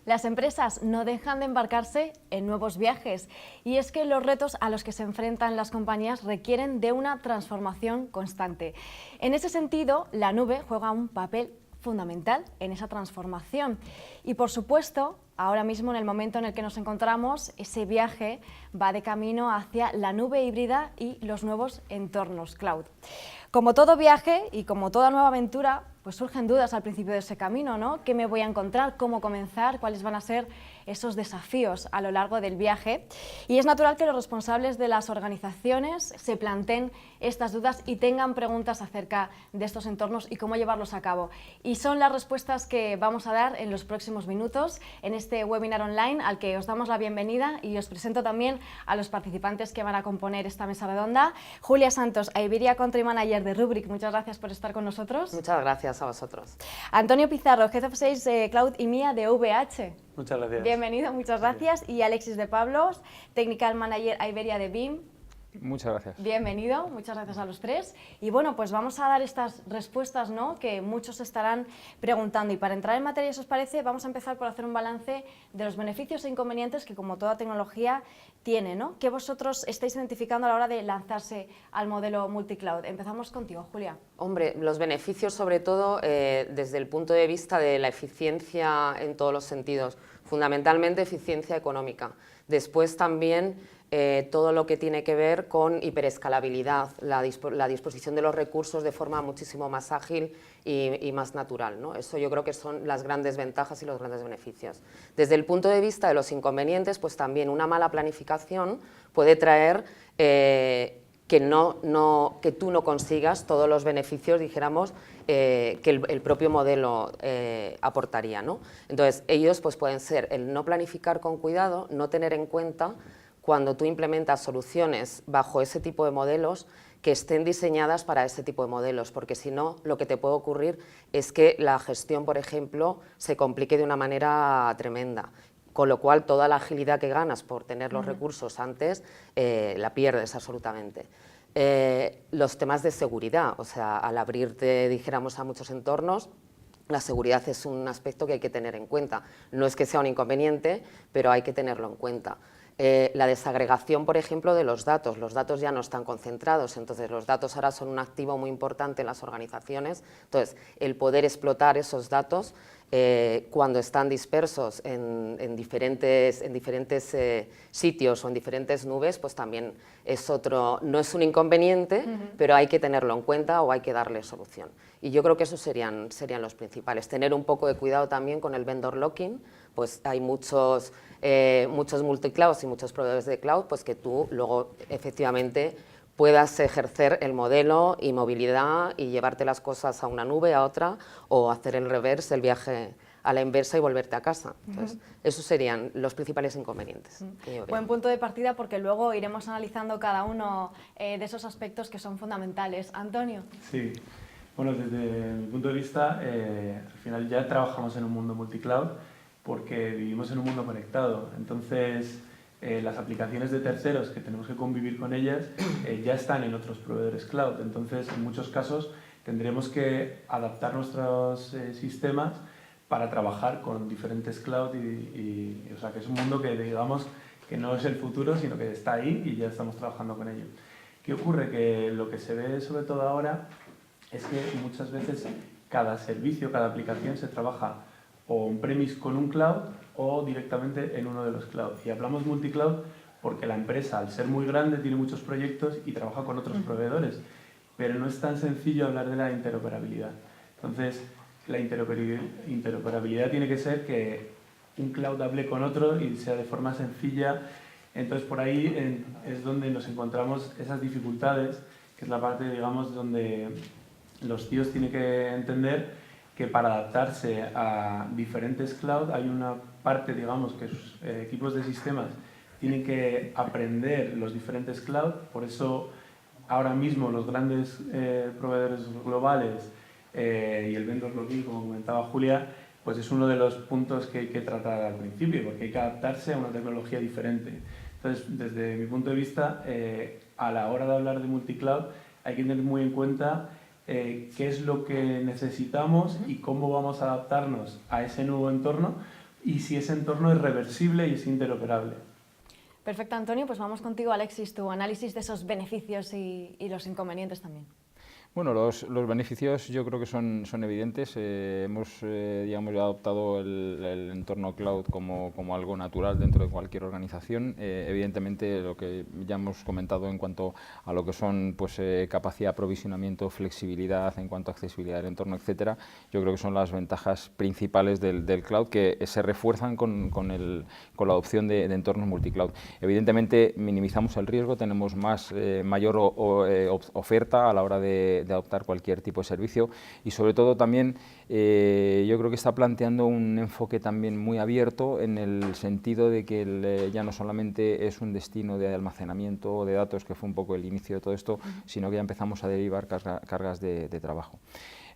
Las empresas no dejan de embarcarse en nuevos viajes y es que los retos a los que se enfrentan las compañías requieren de una transformación constante. En ese sentido, la nube juega un papel fundamental en esa transformación y, por supuesto, ahora mismo, en el momento en el que nos encontramos, ese viaje va de camino hacia la nube híbrida y los nuevos entornos cloud. Como todo viaje y como toda nueva aventura, pues surgen dudas al principio de ese camino, ¿no? ¿Qué me voy a encontrar? ¿Cómo comenzar? ¿Cuáles van a ser esos desafíos a lo largo del viaje? Y es natural que los responsables de las organizaciones se planteen estas dudas y tengan preguntas acerca de estos entornos y cómo llevarlos a cabo. Y son las respuestas que vamos a dar en los próximos minutos en este webinar online al que os damos la bienvenida y os presento también a los participantes que van a componer esta mesa redonda. Julia Santos, Iberia Country Manager de Rubrik, muchas gracias por estar con nosotros. Muchas gracias a vosotros. Antonio Pizarro, Head of Sales Cloud y Mía de VH. Muchas gracias. Bienvenido, muchas gracias. Y Alexis de Pablos, Technical Manager Iberia de BIM. Muchas gracias. Bienvenido, muchas gracias a los tres. Y bueno, pues vamos a dar estas respuestas, ¿no?, que muchos estarán preguntando. Y para entrar en materia, si os parece, vamos a empezar por hacer un balance de los beneficios e inconvenientes que, como toda tecnología, tiene, ¿no? ¿Qué vosotros estáis identificando a la hora de lanzarse al modelo multicloud? Empezamos contigo, Julia. Hombre, los beneficios, sobre todo, desde el punto de vista de la eficiencia en todos los sentidos, fundamentalmente eficiencia económica. Después también todo lo que tiene que ver con hiperescalabilidad, la disposición de los recursos de forma muchísimo más ágil y más natural, ¿no? Eso yo creo que son las grandes ventajas y los grandes beneficios. Desde el punto de vista de los inconvenientes, pues también una mala planificación puede traer que tú no consigas todos los beneficios, dijéramos, que el propio modelo aportaría, ¿no? Entonces, ellos pues, pueden ser el no planificar con cuidado, no tener en cuenta cuando tú implementas soluciones bajo ese tipo de modelos que estén diseñadas para ese tipo de modelos, porque si no, lo que te puede ocurrir es que la gestión, por ejemplo, se complique de una manera tremenda, con lo cual toda la agilidad que ganas por tener los recursos antes, la pierdes absolutamente. Los temas de seguridad, o sea, al abrirte, dijéramos, a muchos entornos, la seguridad es un aspecto que hay que tener en cuenta. No es que sea un inconveniente, pero hay que tenerlo en cuenta. La desagregación, por ejemplo, de los datos ya no están concentrados, entonces los datos ahora son un activo muy importante en las organizaciones, entonces el poder explotar esos datos cuando están dispersos en diferentes sitios o en diferentes nubes, pues también es no es un inconveniente, pero hay que tenerlo en cuenta o hay que darle solución. Y yo creo que esos serían los principales. Tener un poco de cuidado también con el vendor locking, pues hay muchos multiclouds y muchos proveedores de cloud, pues que tú luego efectivamente puedas ejercer el modelo y movilidad y llevarte las cosas a una nube, a otra, o hacer el reverse, el viaje a la inversa y volverte a casa. Entonces, esos serían los principales inconvenientes. Buen punto de partida, porque luego iremos analizando cada uno de esos aspectos que son fundamentales. Antonio. Sí, bueno, desde mi punto de vista, al final ya trabajamos en un mundo multicloud porque vivimos en un mundo conectado. Entonces, las aplicaciones de terceros que tenemos que convivir con ellas ya están en otros proveedores cloud. Entonces, en muchos casos tendremos que adaptar nuestros sistemas para trabajar con diferentes cloud o sea, que es un mundo que digamos que no es el futuro, sino que está ahí y ya estamos trabajando con ello. ¿Qué ocurre? Que lo que se ve sobre todo ahora es que muchas veces cada servicio, cada aplicación se trabaja o on-premise con un cloud o directamente en uno de los clouds. Y hablamos multicloud porque la empresa, al ser muy grande, tiene muchos proyectos y trabaja con otros proveedores, pero no es tan sencillo hablar de la interoperabilidad. Entonces, la interoperabilidad tiene que ser que un cloud hable con otro y sea de forma sencilla. Entonces, por ahí es donde nos encontramos esas dificultades, que es la parte, digamos, donde los tíos tienen que entender que para adaptarse a diferentes clouds hay una parte, digamos, que sus equipos de sistemas tienen que aprender los diferentes clouds. Por eso, ahora mismo, los grandes proveedores globales y el vendor locking, como comentaba Julia, pues es uno de los puntos que hay que tratar al principio, porque hay que adaptarse a una tecnología diferente. Entonces, desde mi punto de vista, a la hora de hablar de multicloud, hay que tener muy en cuenta qué es lo que necesitamos y cómo vamos a adaptarnos a ese nuevo entorno, y si ese entorno es reversible y es interoperable. Perfecto, Antonio, pues vamos contigo, Alexis, tu análisis de esos beneficios y los inconvenientes también. Bueno, los beneficios yo creo que son evidentes. Hemos digamos, adoptado el entorno cloud como algo natural dentro de cualquier organización. Evidentemente, lo que ya hemos comentado en cuanto a lo que son pues, capacidad de aprovisionamiento, flexibilidad, en cuanto a accesibilidad del entorno, etcétera, yo creo que son las ventajas principales del cloud que se refuerzan con la adopción de entornos multicloud. Evidentemente, minimizamos el riesgo, tenemos mayor oferta a la hora de adoptar cualquier tipo de servicio y sobre todo también yo creo que está planteando un enfoque también muy abierto en el sentido de que ya no solamente es un destino de almacenamiento de datos, que fue un poco el inicio de todo esto, sino que ya empezamos a derivar cargas de trabajo.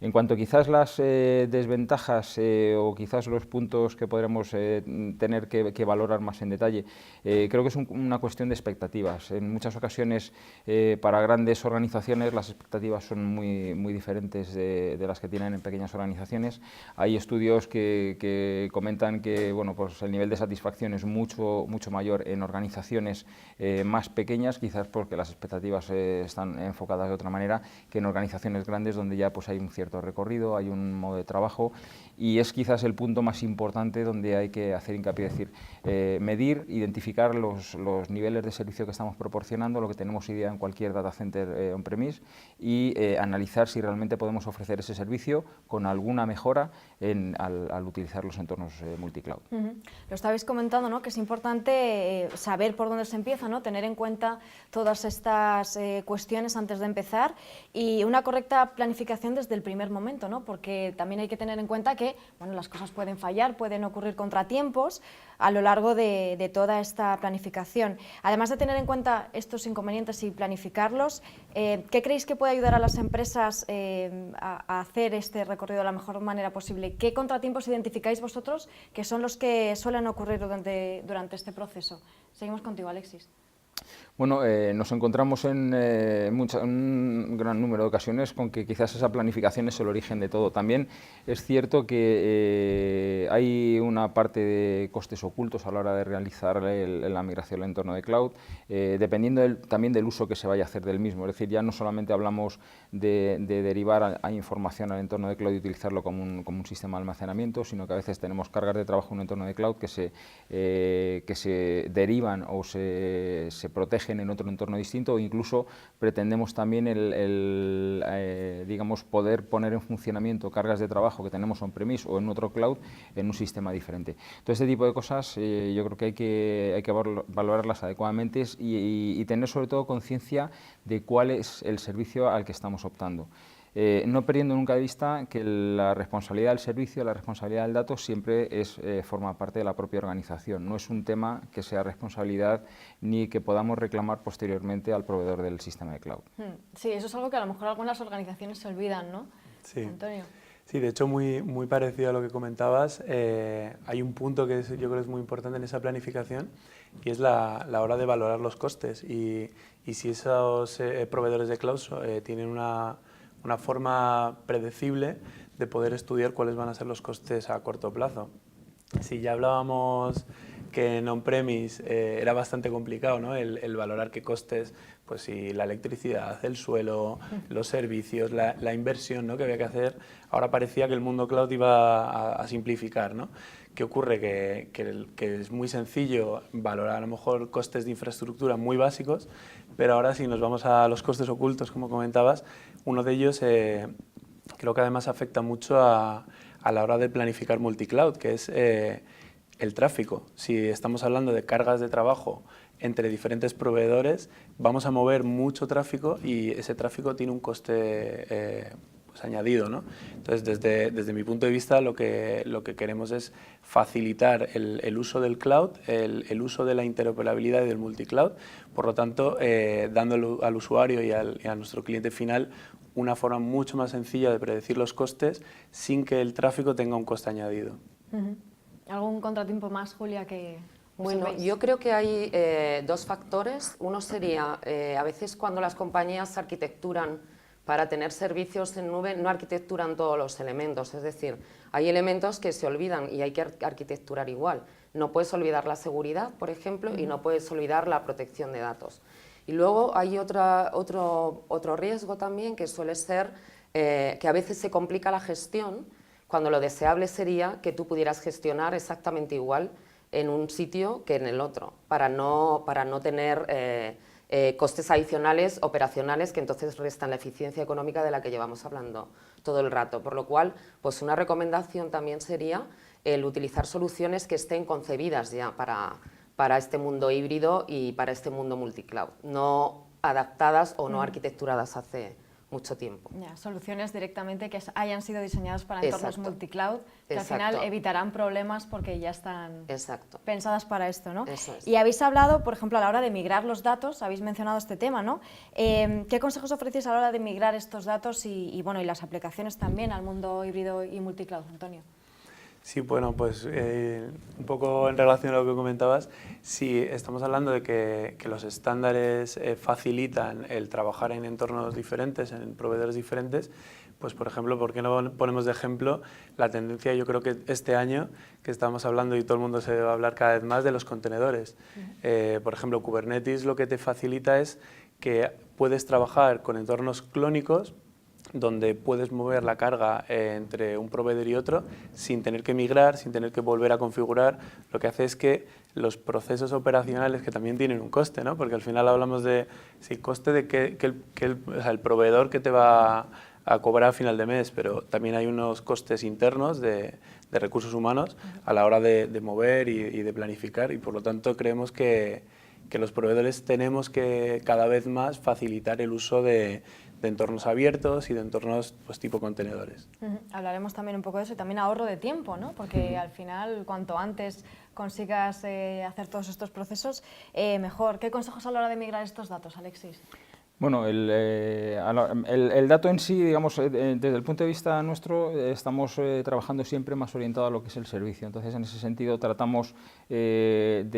En cuanto quizás las desventajas o quizás los puntos que podremos tener que valorar más en detalle, creo que es una cuestión de expectativas. En muchas ocasiones para grandes organizaciones las expectativas son muy diferentes de las que tienen en pequeñas organizaciones. Hay estudios que comentan que bueno, pues el nivel de satisfacción es mucho mayor en organizaciones más pequeñas, quizás porque las expectativas están enfocadas de otra manera que en organizaciones grandes donde ya pues hay un cierto recorrido, hay un modo de trabajo y es quizás el punto más importante donde hay que hacer hincapié, es decir, medir, identificar los niveles de servicio que estamos proporcionando, lo que tenemos hoy día en cualquier data center on-premise y analizar si realmente podemos ofrecer ese servicio con alguna mejora al utilizar los entornos multicloud. Lo estabais comentando, ¿no? Que es importante saber por dónde se empieza, ¿no? Tener en cuenta todas estas cuestiones antes de empezar y una correcta planificación desde el primer momento, ¿no? Porque también hay que tener en cuenta que bueno, las cosas pueden fallar, pueden ocurrir contratiempos a lo largo de toda esta planificación. Además de tener en cuenta estos inconvenientes y planificarlos, ¿qué creéis que puede ayudar a las empresas a hacer este recorrido de la mejor manera posible? ¿Qué contratiempos identificáis vosotros que son los que suelen ocurrir durante este proceso? Seguimos contigo, Alexis. Bueno, nos encontramos en un gran número de ocasiones con que quizás esa planificación es el origen de todo. También es cierto que hay una parte de costes ocultos a la hora de realizar la migración al entorno de cloud, dependiendo también del uso que se vaya a hacer del mismo. Es decir, ya no solamente hablamos de derivar a información al entorno de cloud y utilizarlo como un sistema de almacenamiento, sino que a veces tenemos cargas de trabajo en un entorno de cloud que se derivan o se protegen en otro entorno distinto o incluso pretendemos también digamos, poder poner en funcionamiento cargas de trabajo que tenemos on-premise o en otro cloud en un sistema diferente. Todo este tipo de cosas yo creo que hay que valorarlas adecuadamente y tener sobre todo conciencia de cuál es el servicio al que estamos optando. No perdiendo nunca de vista que la responsabilidad del servicio, la responsabilidad del dato siempre forma parte de la propia organización. No es un tema que sea responsabilidad ni que podamos reclamar posteriormente al proveedor del sistema de cloud. Sí, eso es algo que a lo mejor algunas organizaciones se olvidan, ¿no? Sí. Antonio. Sí, de hecho muy parecido a lo que comentabas, hay un punto que yo creo que es muy importante en esa planificación y es la hora de valorar los costes y si esos proveedores de cloud tienen una forma predecible de poder estudiar cuáles van a ser los costes a corto plazo. Si ya hablábamos que en on-premise era bastante complicado, ¿no? el valorar qué costes, pues si la electricidad, el suelo, los servicios, la inversión, ¿no? que había que hacer, ahora parecía que el mundo cloud iba a simplificar, ¿no? ¿Qué ocurre? Que es muy sencillo valorar a lo mejor costes de infraestructura muy básicos, pero ahora si nos vamos a los costes ocultos, como comentabas, uno de ellos creo que además afecta mucho a la hora de planificar multicloud, que es el tráfico. Si estamos hablando de cargas de trabajo entre diferentes proveedores, vamos a mover mucho tráfico y ese tráfico tiene un coste pues añadido, ¿no? Entonces, desde mi punto de vista, lo que queremos es facilitar el uso del cloud, el uso de la interoperabilidad y del multicloud, por lo tanto, dando al usuario y a nuestro cliente final una forma mucho más sencilla de predecir los costes sin que el tráfico tenga un coste añadido. ¿Algún contratiempo más, Julia, que Bueno, observéis? yo creo que hay dos factores. Uno sería, a veces cuando las compañías arquitecturan para tener servicios en nube no arquitecturan todos los elementos, es decir, hay elementos que se olvidan y hay que arquitecturar igual. No puedes olvidar la seguridad, por ejemplo, y no puedes olvidar la protección de datos. Y luego hay otro riesgo también, que suele ser que a veces se complica la gestión, cuando lo deseable sería que tú pudieras gestionar exactamente igual en un sitio que en el otro, para no tener costes adicionales operacionales que entonces restan la eficiencia económica de la que llevamos hablando todo el rato. Por lo cual, pues una recomendación también sería el utilizar soluciones que estén concebidas ya para este mundo híbrido y para este mundo multicloud, no adaptadas o no arquitecturadas hace mucho tiempo. Ya, soluciones directamente que hayan sido diseñadas para entornos multicloud, que al Exacto. final evitarán problemas porque ya están Exacto. pensadas para esto, ¿no? Eso es. Y habéis hablado, por ejemplo, a la hora de migrar los datos, habéis mencionado este tema, ¿no? ¿Qué consejos ofrecéis a la hora de migrar estos datos y las aplicaciones también al mundo híbrido y multicloud, Antonio? Sí, bueno, pues un poco en relación a lo que comentabas, si estamos hablando de que los estándares facilitan el trabajar en entornos diferentes, en proveedores diferentes, pues por ejemplo, ¿por qué no ponemos de ejemplo la tendencia? Yo creo que este año que estamos hablando y todo el mundo se va a hablar cada vez más de los contenedores. Por ejemplo, Kubernetes lo que te facilita es que puedes trabajar con entornos clónicos, donde puedes mover la carga entre un proveedor y otro sin tener que migrar, sin tener que volver a configurar. Lo que hace es que los procesos operacionales, que también tienen un coste, ¿no? Porque al final hablamos de coste de el proveedor que te va a cobrar a final de mes, pero también hay unos costes internos de recursos humanos a la hora de mover y de planificar, y por lo tanto creemos que los proveedores tenemos que cada vez más facilitar el uso de entornos abiertos y de entornos pues, tipo contenedores. Hablaremos también un poco de eso y también ahorro de tiempo, ¿no? Porque al final, cuanto antes consigas hacer todos estos procesos, mejor. ¿Qué consejos a la hora de migrar estos datos, Alexis? Bueno, el dato en sí, digamos, desde el punto de vista nuestro, estamos trabajando siempre más orientado a lo que es el servicio. Entonces, en ese sentido, tratamos de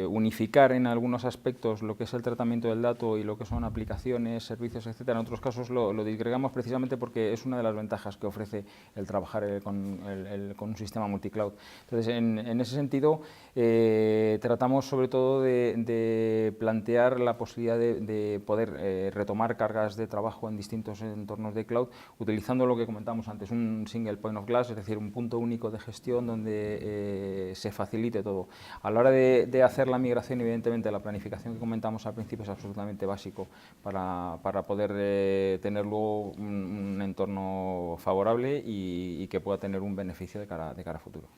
unificar en algunos aspectos lo que es el tratamiento del dato y lo que son aplicaciones, servicios, etcétera. En otros casos lo disgregamos precisamente porque es una de las ventajas que ofrece el trabajar con un sistema multicloud. Entonces, en ese sentido, tratamos sobre todo de plantear la posibilidad de poder retomar cargas de trabajo en distintos entornos de cloud, utilizando lo que comentamos antes, un single point of glass, es decir, un punto único de gestión donde se facilite todo. A la hora de hacer la migración, evidentemente, la planificación que comentamos al principio es absolutamente básico para poder tener luego un entorno favorable y que pueda tener un beneficio de cara a futuro.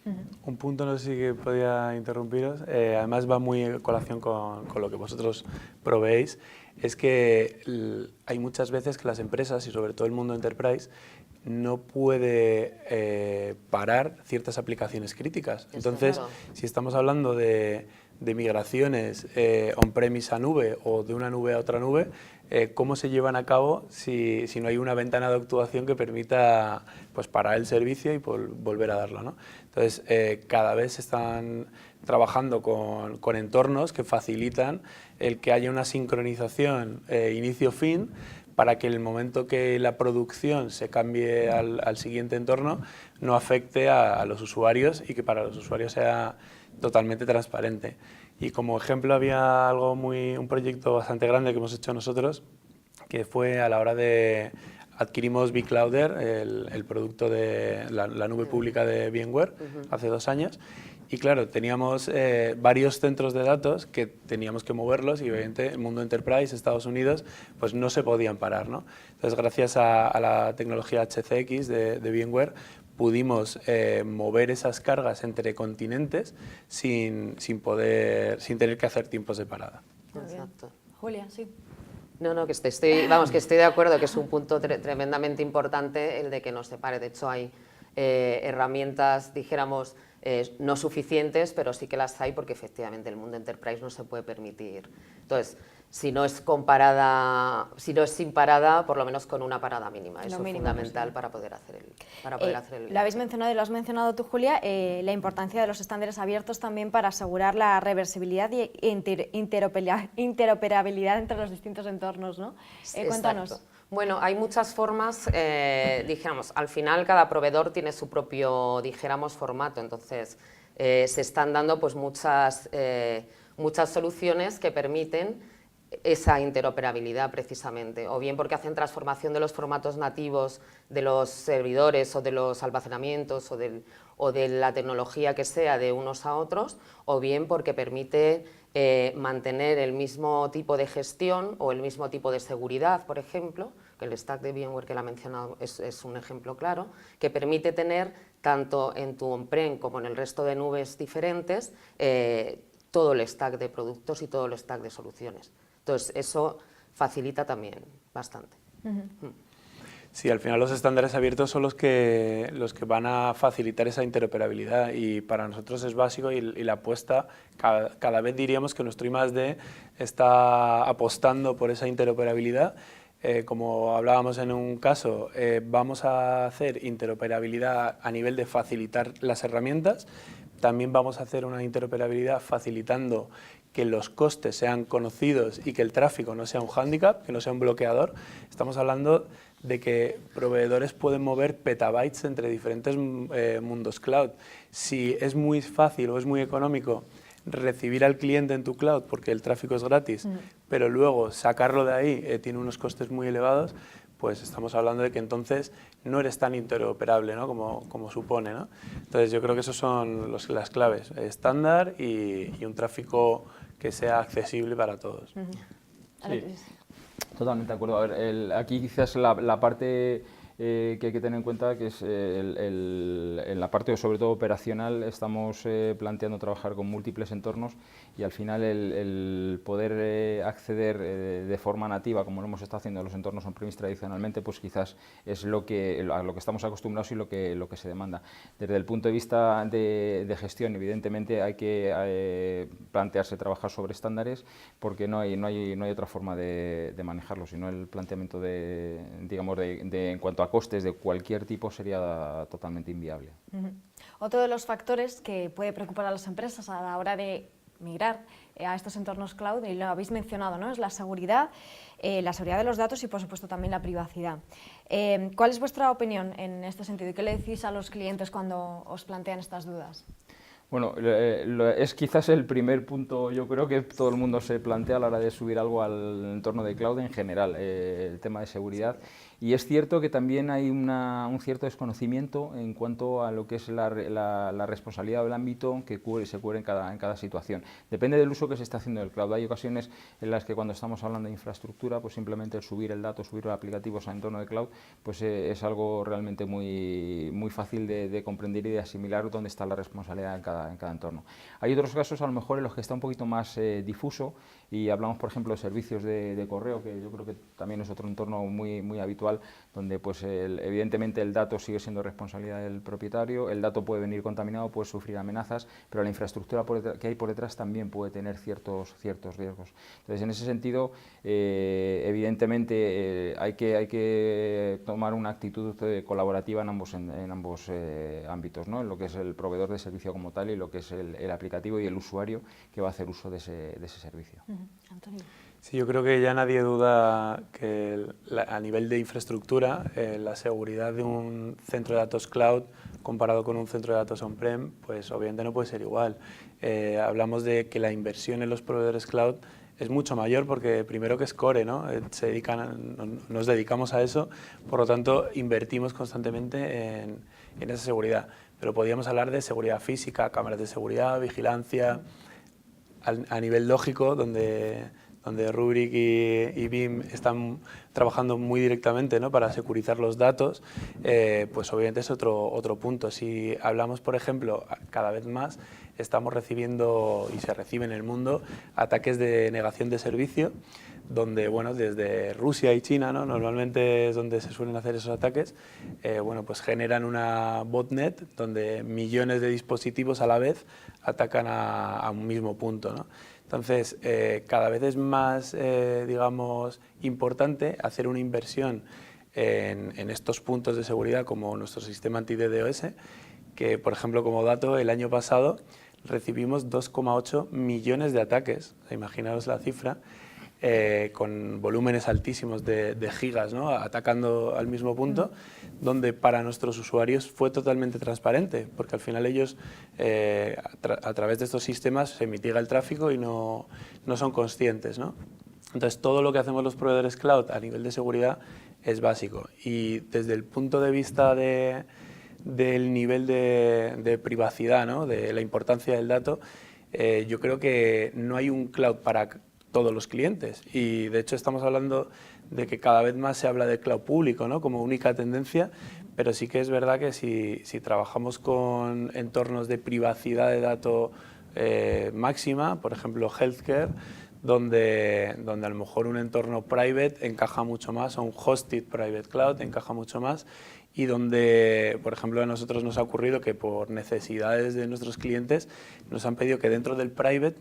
Un punto, no sé si que podía interrumpiros, además va muy en colación con lo que vosotros proveéis, es que hay muchas veces que las empresas y sobre todo el mundo enterprise no puede parar ciertas aplicaciones críticas. Entonces, si estamos hablando de migraciones on-premise a nube o de una nube a otra nube, ¿cómo se llevan a cabo si no hay una ventana de actuación que permita pues, parar el servicio y volver a darlo, ¿no? Entonces, cada vez están trabajando con entornos que facilitan el que haya una sincronización inicio-fin para que el momento que la producción se cambie al siguiente entorno no afecte a los usuarios y que para los usuarios sea totalmente transparente. Y como ejemplo había un proyecto bastante grande que hemos hecho nosotros, que fue a la hora de adquirimos vClouder, el producto de la nube pública de VMware, hace 2 años. Y claro, teníamos varios centros de datos que teníamos que moverlos y obviamente el mundo enterprise, Estados Unidos, pues no se podían parar, ¿no? Entonces, gracias a la tecnología HCX de VMware, pudimos mover esas cargas entre continentes sin tener que hacer tiempos de parada. Exacto. Julia, sí. No, que estoy de acuerdo, que es un punto tremendamente importante el de que nos separe. De hecho, hay herramientas, dijéramos, no suficientes, pero sí que las hay porque efectivamente el mundo enterprise no se puede permitir. Entonces, si no es sin parada, por lo menos con una parada mínima. Eso es fundamental para poder hacer el Lo habéis mencionado y lo has mencionado tú, Julia, la importancia de los estándares abiertos también para asegurar la reversibilidad e interoperabilidad entre los distintos entornos, ¿no? Cuéntanos. Bueno, hay muchas formas, dijéramos, al final cada proveedor tiene su propio, dijéramos, formato, entonces se están dando pues muchas soluciones que permiten esa interoperabilidad precisamente, o bien porque hacen transformación de los formatos nativos de los servidores o de los almacenamientos o de la tecnología que sea de unos a otros, o bien porque permite mantener el mismo tipo de gestión o el mismo tipo de seguridad, por ejemplo, que el stack de VMware que la ha mencionado es un ejemplo claro, que permite tener tanto en tu on-prem como en el resto de nubes diferentes todo el stack de productos y todo el stack de soluciones. Entonces, eso facilita también bastante. Sí, al final los estándares abiertos son los que van a facilitar esa interoperabilidad y para nosotros es básico y la apuesta, cada vez diríamos que nuestro I+D está apostando por esa interoperabilidad. Como hablábamos en un caso, vamos a hacer interoperabilidad a nivel de facilitar las herramientas, también vamos a hacer una interoperabilidad facilitando que los costes sean conocidos y que el tráfico no sea un hándicap, que no sea un bloqueador. Estamos hablando de que proveedores pueden mover petabytes entre diferentes mundos cloud. Si es muy fácil o es muy económico recibir al cliente en tu cloud porque el tráfico es gratis, pero luego sacarlo de ahí tiene unos costes muy elevados, pues estamos hablando de que entonces no eres tan interoperable, ¿no? como supone, ¿no? Entonces yo creo que esos son las claves, estándar y un tráfico que sea accesible para todos. Sí, totalmente de acuerdo. A ver, aquí quizás la parte que hay que tener en cuenta que es en la parte sobre todo operacional estamos planteando trabajar con múltiples entornos y al final el poder acceder de forma nativa como lo hemos estado haciendo en los entornos on-premise tradicionalmente pues quizás es a lo que estamos acostumbrados y lo que se demanda. Desde el punto de vista de gestión evidentemente hay que plantearse trabajar sobre estándares porque no hay otra forma de manejarlo, sino el planteamiento digamos en cuanto a costes de cualquier tipo sería totalmente inviable. Otro de los factores que puede preocupar a las empresas a la hora de migrar a estos entornos cloud, y lo habéis mencionado, ¿no? Es la seguridad de los datos y por supuesto también la privacidad. ¿Cuál es vuestra opinión en este sentido y qué le decís a los clientes cuando os plantean estas dudas? Bueno, es quizás el primer punto, yo creo que todo el mundo se plantea a la hora de subir algo al entorno de cloud en general, el tema de seguridad. Y es cierto que también hay un cierto desconocimiento en cuanto a lo que es la responsabilidad o el ámbito que se cubre en cada situación. Depende del uso que se está haciendo del cloud. Hay ocasiones en las que cuando estamos hablando de infraestructura, pues simplemente el subir el dato, subir los aplicativos al entorno de cloud, pues es algo realmente muy fácil de comprender y de asimilar dónde está la responsabilidad en cada entorno. Hay otros casos a lo mejor en los que está un poquito más difuso y hablamos por ejemplo de servicios de correo, que yo creo que también es otro entorno muy habitual, donde pues evidentemente el dato sigue siendo responsabilidad del propietario, el dato puede venir contaminado, puede sufrir amenazas, pero la infraestructura que hay por detrás también puede tener ciertos riesgos. Entonces en ese sentido evidentemente hay que tomar una actitud colaborativa en ambos ámbitos, ¿no? En lo que es el proveedor de servicio como tal y lo que es el aplicativo y el usuario que va a hacer uso de ese servicio. Antonio. Sí, yo creo que ya nadie duda que a nivel de infraestructura la seguridad de un centro de datos cloud comparado con un centro de datos on-prem, pues obviamente no puede ser igual. Hablamos de que la inversión en los proveedores cloud es mucho mayor porque primero que es core, ¿no? Nos dedicamos a eso, por lo tanto invertimos constantemente en esa seguridad. Pero podríamos hablar de seguridad física, cámaras de seguridad, vigilancia, a nivel lógico, donde Rubrik y BIM están trabajando muy directamente, ¿no? Para securizar los datos, pues obviamente es otro punto. Si hablamos, por ejemplo, cada vez más estamos recibiendo, y se recibe en el mundo, ataques de negación de servicio, donde, bueno, desde Rusia y China, ¿no? Normalmente es donde se suelen hacer esos ataques, bueno, pues generan una botnet donde millones de dispositivos a la vez atacan a un mismo punto, ¿no? Entonces, cada vez es más, digamos, importante hacer una inversión en estos puntos de seguridad como nuestro sistema anti-DDoS, que, por ejemplo, como dato, el año pasado recibimos 2,8 millones de ataques, imaginaos la cifra, con volúmenes altísimos de gigas, ¿no? Atacando al mismo punto, donde para nuestros usuarios fue totalmente transparente, porque al final ellos a través de estos sistemas se mitiga el tráfico y no son conscientes, ¿no? Entonces todo lo que hacemos los proveedores cloud a nivel de seguridad es básico, y desde el punto de vista del nivel de privacidad, ¿no? De la importancia del dato, yo creo que no hay un cloud para todos los clientes, y de hecho estamos hablando de que cada vez más se habla de cloud público, ¿no? Como única tendencia, pero sí que es verdad que si trabajamos con entornos de privacidad de datos máxima, por ejemplo healthcare, donde a lo mejor un entorno private encaja mucho más, o un hosted private cloud encaja mucho más, y donde, por ejemplo, a nosotros nos ha ocurrido que por necesidades de nuestros clientes nos han pedido que dentro del private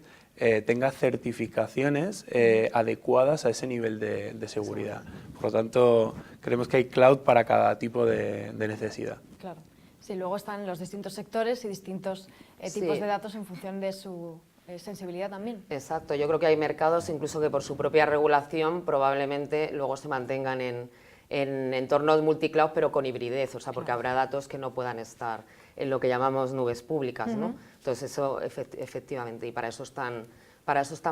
tenga certificaciones adecuadas a ese nivel de seguridad. Por lo tanto, creemos que hay cloud para cada tipo de necesidad. Claro. Sí, luego están los distintos sectores y distintos tipos de datos en función de su sensibilidad también. Exacto, yo creo que hay mercados incluso que por su propia regulación probablemente luego se mantengan en entornos multicloud, pero con hibridez, o sea, porque habrá datos que no puedan estar en lo que llamamos nubes públicas, ¿no? Entonces eso efectivamente, y para eso están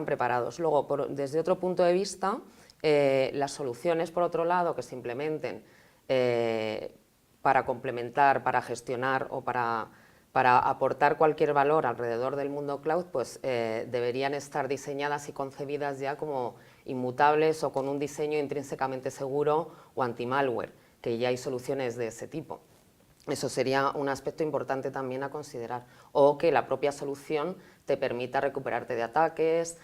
preparados. Luego, desde otro punto de vista, las soluciones, por otro lado, que se implementen para complementar, para gestionar o para aportar cualquier valor alrededor del mundo cloud, pues deberían estar diseñadas y concebidas ya como inmutables o con un diseño intrínsecamente seguro o anti-malware, que ya hay soluciones de ese tipo. Eso sería un aspecto importante también a considerar. O que la propia solución te permita recuperarte de ataques,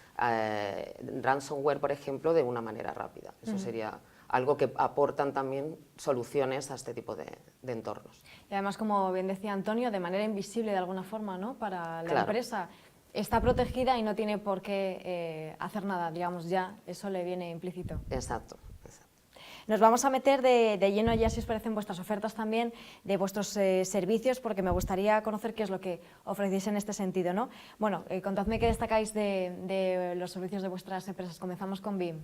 ransomware, por ejemplo, de una manera rápida. Eso sería algo que aportan también soluciones a este tipo de entornos. Y además, como bien decía Antonio, de manera invisible de alguna forma, ¿no? Para la Claro. empresa. Está protegida y no tiene por qué hacer nada, digamos, ya eso le viene implícito. Exacto. Nos vamos a meter de lleno ya, si os parecen, vuestras ofertas también, de vuestros servicios, porque me gustaría conocer qué es lo que ofrecéis en este sentido, ¿no? Bueno, contadme qué destacáis de los servicios de vuestras empresas. Comenzamos con BIM.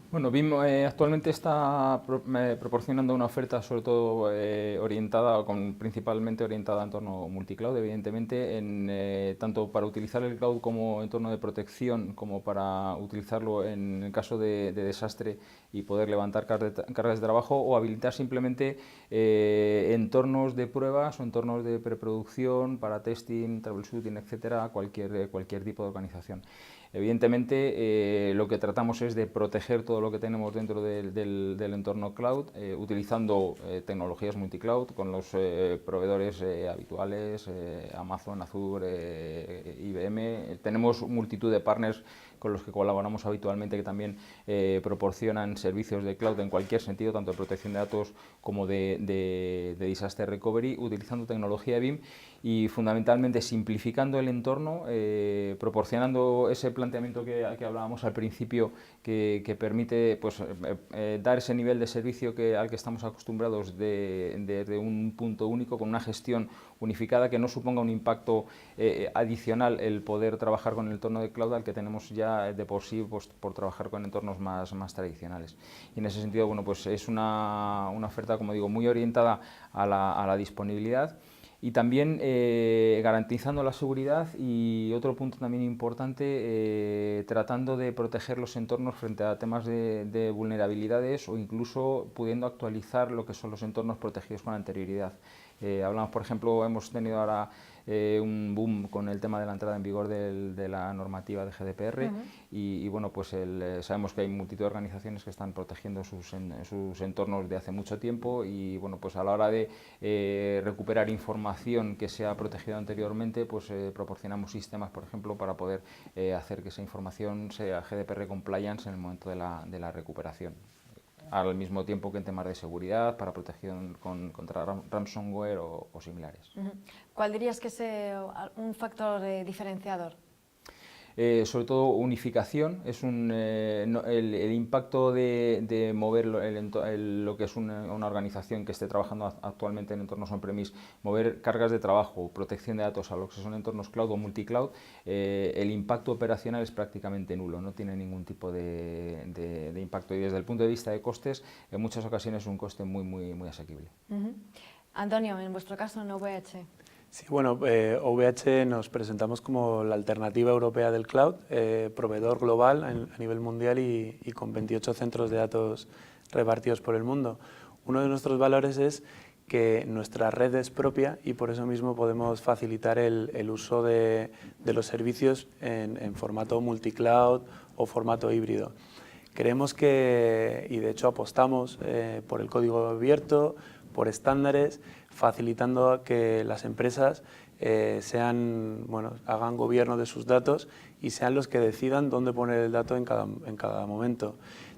Bueno, BIM actualmente está proporcionando una oferta sobre todo principalmente orientada a entorno multicloud, evidentemente, tanto para utilizar el cloud como entorno de protección, como para utilizarlo en el caso de desastre y poder levantar cargas de trabajo, o habilitar simplemente entornos de pruebas o entornos de preproducción para testing, troubleshooting, etcétera, cualquier tipo de organización. Evidentemente, lo que tratamos es de proteger todo lo que tenemos dentro del entorno cloud, utilizando tecnologías multicloud con los proveedores habituales, Amazon, Azure, IBM. Tenemos multitud de partners con los que colaboramos habitualmente, que también proporcionan servicios de cloud en cualquier sentido, tanto de protección de datos como de disaster recovery, utilizando tecnología BIM y fundamentalmente simplificando el entorno, proporcionando ese planteamiento que hablábamos al principio, que permite pues, dar ese nivel de servicio al que estamos acostumbrados desde un punto único, con una gestión unificada, que no suponga un impacto adicional el poder trabajar con el entorno de cloud al que tenemos ya de por sí, pues, por trabajar con entornos más tradicionales. Y en ese sentido, bueno, pues es una oferta, como digo, muy orientada a la disponibilidad, y también garantizando la seguridad, y otro punto también importante, tratando de proteger los entornos frente a temas de vulnerabilidades, o incluso pudiendo actualizar lo que son los entornos protegidos con anterioridad. Hablamos, por ejemplo, hemos tenido ahora un boom con el tema de la entrada en vigor de la normativa de GDPR, y bueno, pues sabemos que hay multitud de organizaciones que están protegiendo sus entornos de hace mucho tiempo, y bueno, pues a la hora de recuperar información que se ha protegido anteriormente, pues proporcionamos sistemas, por ejemplo, para poder hacer que esa información sea GDPR compliance en el momento de la recuperación, al mismo tiempo que en temas de seguridad, para protección contra ransomware o similares. ¿Cuál dirías que es un factor diferenciador? sobre todo unificación, es el impacto de mover lo que es una organización que esté trabajando actualmente en entornos on-premise, mover cargas de trabajo, protección de datos a lo que son entornos cloud o multicloud, el impacto operacional es prácticamente nulo, no tiene ningún tipo de impacto, y desde el punto de vista de costes, en muchas ocasiones es un coste muy asequible. Antonio, en vuestro caso en OVH. Sí, bueno, OVH nos presentamos como la alternativa europea del cloud, proveedor global a nivel mundial y con 28 centros de datos repartidos por el mundo. Uno de nuestros valores es que nuestra red es propia y por eso mismo podemos facilitar el uso de los servicios en formato multicloud o formato híbrido. Creemos que, y de hecho apostamos por el código abierto, por estándares, facilitando que las empresas hagan gobierno de sus datos y sean los que decidan dónde poner el dato en cada momento,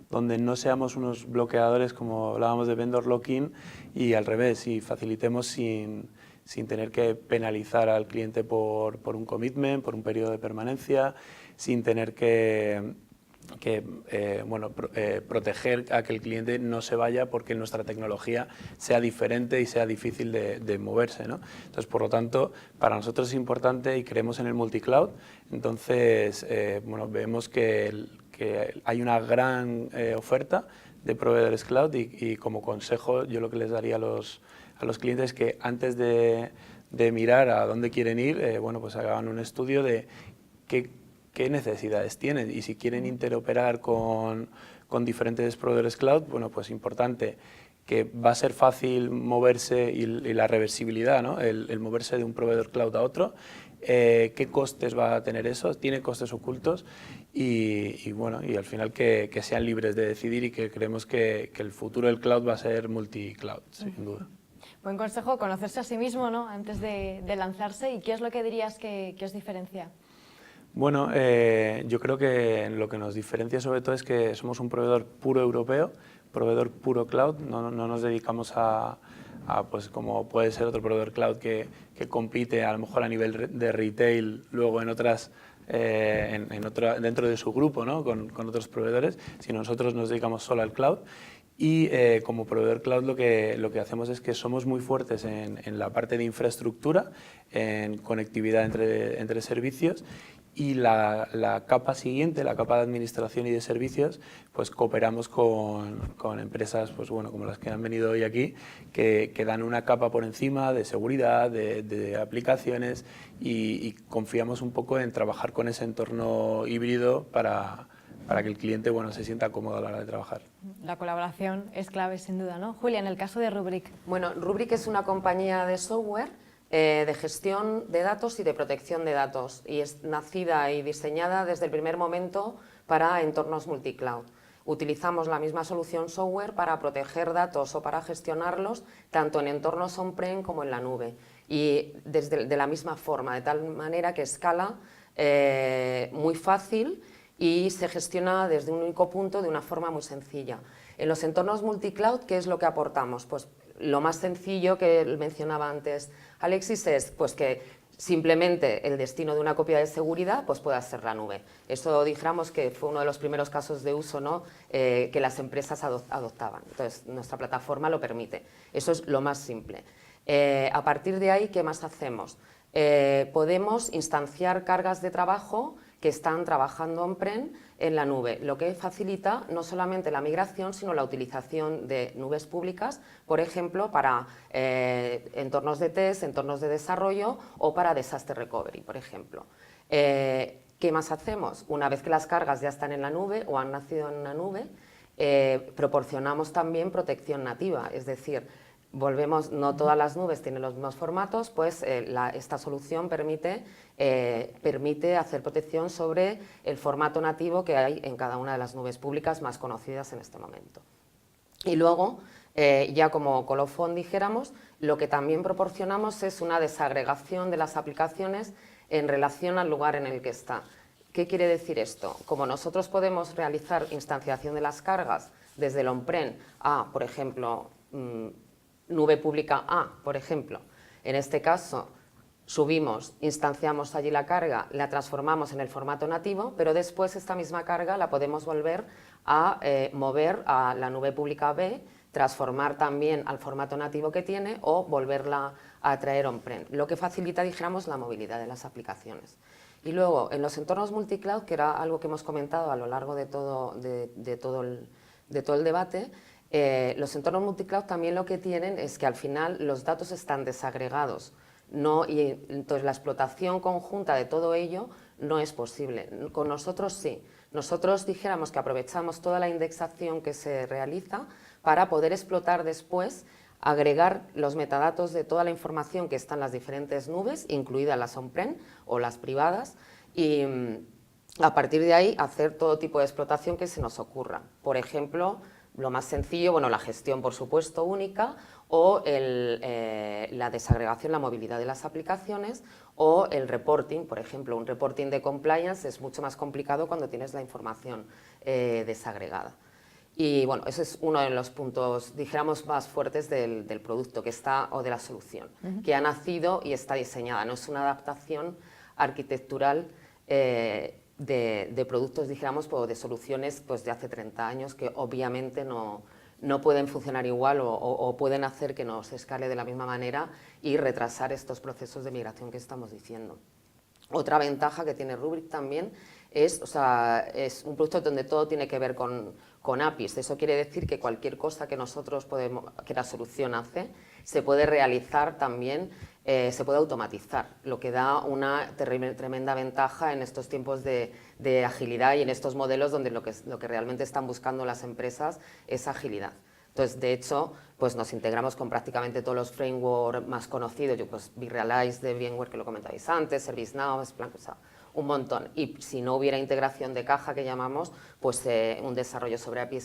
donde no seamos unos bloqueadores como hablábamos de vendor lock-in y al revés, y facilitemos sin tener que penalizar al cliente por un commitment, por un periodo de permanencia, sin tener que proteger a que el cliente no se vaya porque nuestra tecnología sea diferente y sea difícil de moverse, ¿no? Entonces, por lo tanto, para nosotros es importante y creemos en el multicloud. Entonces, vemos que hay una gran oferta de proveedores cloud y como consejo yo lo que les daría a los clientes es que antes de mirar a dónde quieren ir, pues hagan un estudio de qué necesidades tienen y si quieren interoperar con diferentes proveedores cloud, pues importante que va a ser fácil moverse y la reversibilidad, ¿no? el moverse de un proveedor cloud a otro, qué costes va a tener eso, tiene costes ocultos y al final que sean libres de decidir y que creemos que el futuro del cloud va a ser multicloud, sin duda. Buen consejo, conocerse a sí mismo, ¿no? Antes de lanzarse. ¿Y qué es lo que dirías que os diferencia? Bueno, yo creo que lo que nos diferencia sobre todo es que somos un proveedor puro europeo, proveedor puro cloud, no nos dedicamos a pues como puede ser otro proveedor cloud que compite a lo mejor a nivel de retail, luego en otras, dentro de su grupo, ¿no? con otros proveedores, sino nosotros nos dedicamos solo al cloud. Y como proveedor cloud lo que hacemos es que somos muy fuertes en la parte de infraestructura, en conectividad entre servicios, y la capa siguiente, la capa de administración y de servicios, pues cooperamos con empresas como las que han venido hoy aquí, que dan una capa por encima de seguridad, de aplicaciones y confiamos un poco en trabajar con ese entorno híbrido para que el cliente se sienta cómodo a la hora de trabajar. La colaboración es clave, sin duda, ¿no? Julia, en el caso de Rubrik. Bueno, Rubrik es una compañía de software de gestión de datos y de protección de datos y es nacida y diseñada desde el primer momento para entornos multicloud. Utilizamos la misma solución software para proteger datos o para gestionarlos tanto en entornos on-prem como en la nube y de la misma forma, de tal manera que escala muy fácil y se gestiona desde un único punto de una forma muy sencilla. En los entornos multicloud, ¿qué es lo que aportamos? Pues lo más sencillo que mencionaba antes Alexis es pues, que simplemente el destino de una copia de seguridad pues, pueda ser la nube. Eso dijéramos que fue uno de los primeros casos de uso, ¿no? Que las empresas adoptaban. Entonces, nuestra plataforma lo permite. Eso es lo más simple. A partir de ahí, ¿qué más hacemos? Podemos instanciar cargas de trabajo que están trabajando on-prem en la nube, lo que facilita no solamente la migración, sino la utilización de nubes públicas, por ejemplo, para entornos de test, entornos de desarrollo o para disaster recovery, por ejemplo. ¿Qué más hacemos? Una vez que las cargas ya están en la nube o han nacido en la nube, proporcionamos también protección nativa, es decir, no todas las nubes tienen los mismos formatos, pues esta solución permite hacer protección sobre el formato nativo que hay en cada una de las nubes públicas más conocidas en este momento. Y luego, ya como colofón dijéramos, lo que también proporcionamos es una desagregación de las aplicaciones en relación al lugar en el que está. ¿Qué quiere decir esto? Como nosotros podemos realizar instanciación de las cargas desde el on-prem a, por ejemplo, nube pública A, por ejemplo. En este caso, subimos, instanciamos allí la carga, la transformamos en el formato nativo, pero después esta misma carga la podemos volver a mover a la nube pública B, transformar también al formato nativo que tiene o volverla a traer on-prem, lo que facilita, dijéramos, la movilidad de las aplicaciones. Y luego, en los entornos multicloud, que era algo que hemos comentado a lo largo de todo el debate, los entornos multicloud también lo que tienen es que al final los datos están desagregados, y entonces la explotación conjunta de todo ello no es posible. Con nosotros sí. Nosotros dijéramos que aprovechamos toda la indexación que se realiza para poder explotar después, agregar los metadatos de toda la información que está en las diferentes nubes, incluidas las on-prem o las privadas, y a partir de ahí hacer todo tipo de explotación que se nos ocurra. Por ejemplo, lo más sencillo, bueno, la gestión, por supuesto, única, o la desagregación, la movilidad de las aplicaciones, o el reporting. Por ejemplo, un reporting de compliance es mucho más complicado cuando tienes la información desagregada. Y bueno, ese es uno de los puntos, dijéramos, más fuertes del producto que está, o de la solución, que ha nacido y está diseñada. No es una adaptación arquitectural de productos, dijéramos, o de soluciones pues, de hace 30 años que obviamente no pueden funcionar igual o pueden hacer que no se escale de la misma manera y retrasar estos procesos de migración que estamos diciendo. Otra ventaja que tiene Rubrik también es un producto donde todo tiene que ver con APIs. Eso quiere decir que cualquier cosa que que la solución hace, se puede realizar también, se puede automatizar, lo que da una tremenda ventaja en estos tiempos de agilidad y en estos modelos donde lo que realmente están buscando las empresas es agilidad. Entonces, de hecho, pues nos integramos con prácticamente todos los frameworks más conocidos, pues vRealize de VMware, que lo comentabais antes, ServiceNow, Splunk, o sea, un montón. Y si no hubiera integración de caja, que llamamos, pues un desarrollo sobre API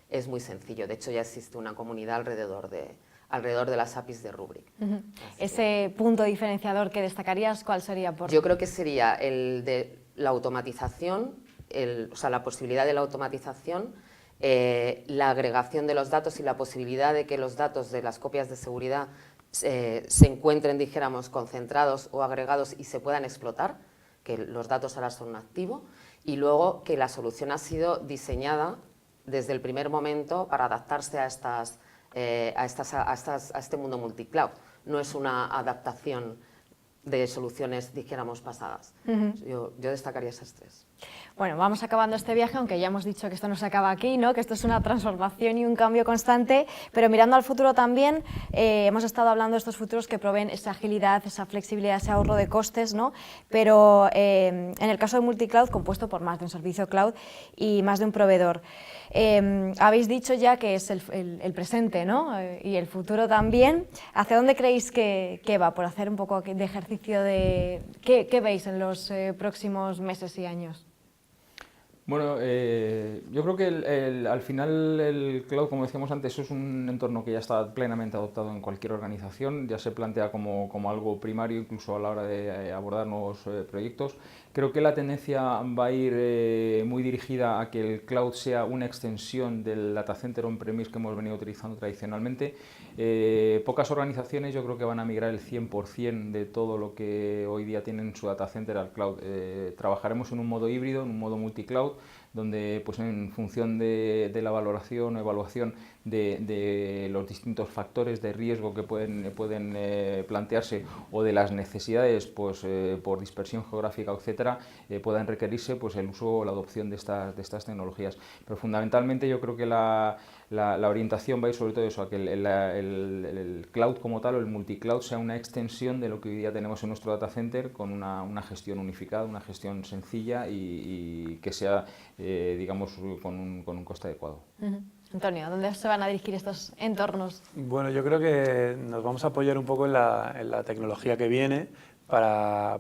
es muy sencillo. De hecho, ya existe una comunidad alrededor de las APIs de Rubrik. Ese punto diferenciador que destacarías, ¿cuál sería? Yo creo que sería el de la automatización, la posibilidad de la automatización, la agregación de los datos y la posibilidad de que los datos de las copias de seguridad se encuentren, dijéramos, concentrados o agregados y se puedan explotar, que los datos ahora son un activo, y luego que la solución ha sido diseñada desde el primer momento para adaptarse a este mundo multicloud. No es una adaptación de soluciones, dijéramos, pasadas. Yo destacaría esas tres. Bueno, vamos acabando este viaje, aunque ya hemos dicho que esto no se acaba aquí, ¿no? Que esto es una transformación y un cambio constante, pero mirando al futuro también, hemos estado hablando de estos futuros que proveen esa agilidad, esa flexibilidad, ese ahorro de costes, ¿no? Pero en el caso de multicloud, compuesto por más de un servicio cloud y más de un proveedor. Habéis dicho ya que es el presente, ¿no? Y el futuro también. ¿Hacia dónde creéis que va? Por hacer un poco de ejercicio de... ¿Qué veis en los próximos meses y años? Bueno, yo creo que al final el cloud, como decíamos antes, es un entorno que ya está plenamente adoptado en cualquier organización, ya se plantea como algo primario incluso a la hora de abordar nuevos proyectos. Creo que la tendencia va a ir muy dirigida a que el cloud sea una extensión del data center on-premise que hemos venido utilizando tradicionalmente. Pocas organizaciones yo creo que van a migrar el 100% de todo lo que hoy día tienen en su data center al cloud. Trabajaremos en un modo híbrido, en un modo multicloud, donde pues en función de la valoración o evaluación de los distintos factores de riesgo que pueden plantearse o de las necesidades pues, por dispersión geográfica, etcétera, puedan requerirse pues, el uso o la adopción de estas tecnologías. Pero fundamentalmente yo creo que la orientación va a ir sobre todo eso, a que el cloud como tal o el multicloud sea una extensión de lo que hoy día tenemos en nuestro data center con una gestión unificada, una gestión sencilla y que sea, digamos, con un coste adecuado. Antonio, ¿a dónde se van a dirigir estos entornos? Bueno, yo creo que nos vamos a apoyar un poco en la tecnología que viene para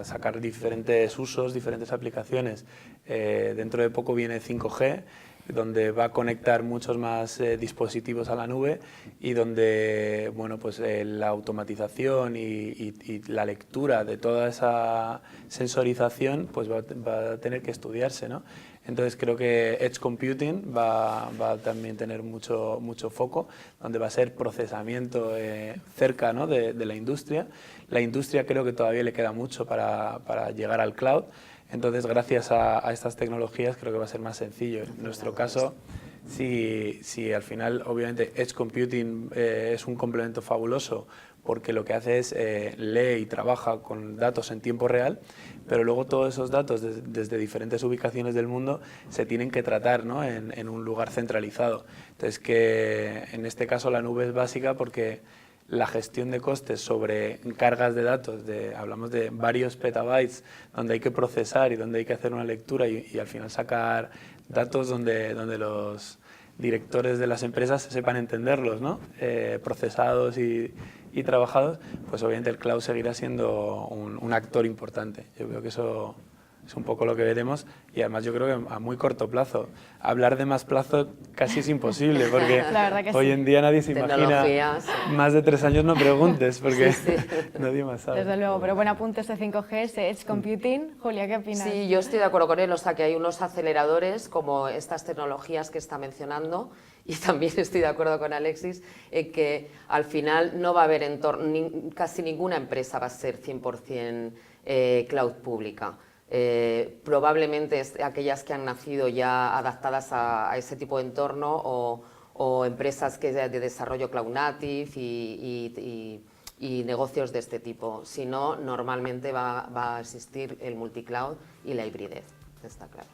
sacar diferentes usos, diferentes aplicaciones. Dentro de poco viene 5G, donde va a conectar muchos más dispositivos a la nube y donde bueno, pues, la automatización y la lectura de toda esa sensorización pues, va a tener que estudiarse, ¿no? Entonces creo que Edge Computing va a también tener mucho foco, donde va a ser procesamiento cerca, ¿no?, de la industria. La industria creo que todavía le queda mucho para llegar al cloud, entonces gracias a estas tecnologías creo que va a ser más sencillo. En nuestro caso, si al final obviamente Edge Computing es un complemento fabuloso, porque lo que hace es lee y trabaja con datos en tiempo real, pero luego todos esos datos desde diferentes ubicaciones del mundo se tienen que tratar, ¿no?, en un lugar centralizado. Entonces, que en este caso la nube es básica porque la gestión de costes sobre cargas de datos, hablamos de varios petabytes, donde hay que procesar y donde hay que hacer una lectura y al final sacar datos donde los directores de las empresas sepan entenderlos, ¿no?, procesados y trabajados, pues obviamente el cloud seguirá siendo un actor importante. Yo creo que eso es un poco lo que veremos y además yo creo que a muy corto plazo. Hablar de más plazo casi es imposible porque hoy en día nadie se imagina. Más de 3 años no preguntes porque nadie más sabe. Desde luego, pero buen apunte este 5G, ese Edge Computing. Julia, ¿qué opinas? Sí, yo estoy de acuerdo con él, o sea que hay unos aceleradores como estas tecnologías que está mencionando y también estoy de acuerdo con Alexis en que al final no va a haber casi ninguna empresa va a ser 100% cloud pública. Probablemente aquellas que han nacido ya adaptadas a ese tipo de entorno o empresas que de desarrollo cloud native y negocios de este tipo. Si no, normalmente va a existir el multicloud y la hibridez, está claro.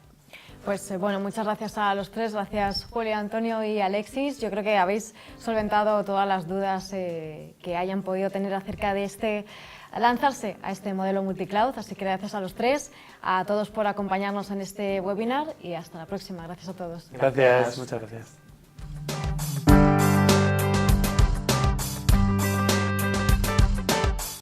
Pues bueno, muchas gracias a los tres, gracias Julia, Antonio y Alexis. Yo creo que habéis solventado todas las dudas que hayan podido tener acerca de lanzarse a este modelo multicloud, así que gracias a los tres, a todos por acompañarnos en este webinar y hasta la próxima. Gracias a todos. Gracias, muchas gracias.